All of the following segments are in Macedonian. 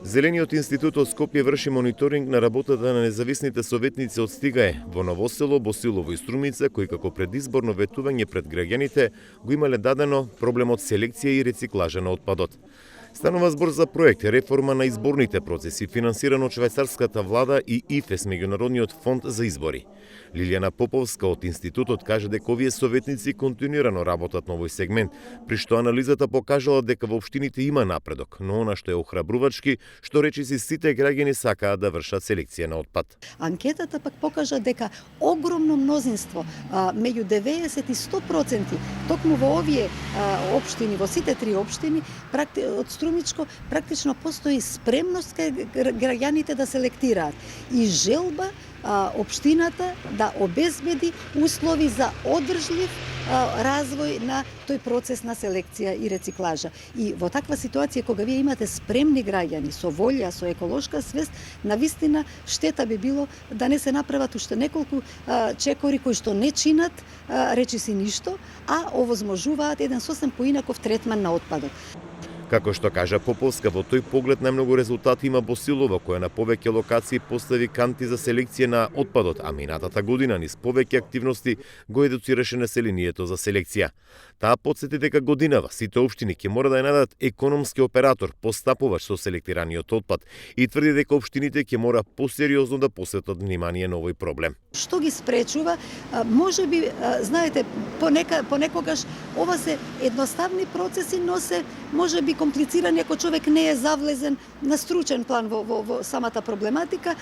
Зелениот институт од Скопје врши мониторинг на работата на независните советници од Стигае во Новосело, Босилово и Струмица, кои како предизборно ветување пред граѓаните го имале дадено проблемот селекција и рециклажа на отпадот. Станува збор за проект реформа на изборните процеси, финансиран од швајцарската влада и ИФЕС, меѓународниот фонд за избори. Лилијана Поповска од институтот каже дека овие советници континуирано работат на овој сегмент, при што анализата покажала дека во општините има напредок, но она што е охрабрувачки, што речиси сите граѓани сакаат да вршат селекција на отпад. Анкетата пак покажа дека огромно мнозинство, меѓу 90 и 100%, токму во овие општини, во сите три општини, од Струмичко, практично постои спремност кај граѓаните да селектираат и желба општината да обезбеди услови за одржлив развој на тој процес на селекција и рециклажа. И во таква ситуација, кога вие имате спремни граѓани со волја, со еколошка свест, навистина штета би било да не се направат уште неколку чекори кои што не чинат речиси ништо, а овозможуваат еден сосем поинаков третман на отпадот. Како што кажа Поповска, во тој поглед најмногу резултати има Босилово, која на повеќе локации постави канти за селекција на отпадот, а минатата година низ повеќе активности го едуцираше населението за селекција. Таа потсети дека годинава сите општини ќе мора да ја најдат економски оператор, постапувач со селектираниот отпад и тврди дека општините ќе мора посериозно да посветат внимание на овој проблем. Што ги спречува? Можеби, знаете, понекогаш ова се едноставни процеси, но се можеби комплицирани ако човек не е завлезен на стручен план во самата проблематика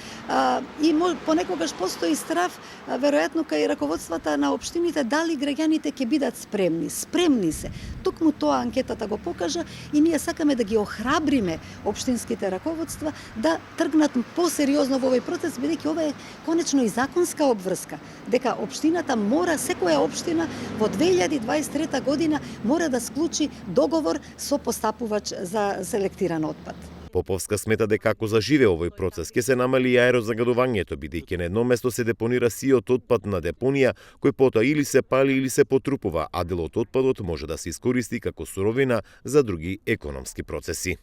и понекогаш постои страв веројатно кај раководствата на општините дали граѓаните ќе бидат спремни. Спремни се. Токму тоа анкетата го покажа и ние сакаме да ги охрабриме општинските раководства да тргнат посериозно во овој процес, бидејќи ова е конечно и законска обврска, дека општината мора, секоја општина во 2023 година мора да склучи договор со постапувач за селектиран отпад. Поповска смета дека ако заживе овој процес, ќе се намали и аерозагадувањето, бидејќи на едно место се депонира сиот отпад на депонија, кој потоа или се пали или се потрупува, а дел од отпадот може да се искористи како суровина за други економски процеси.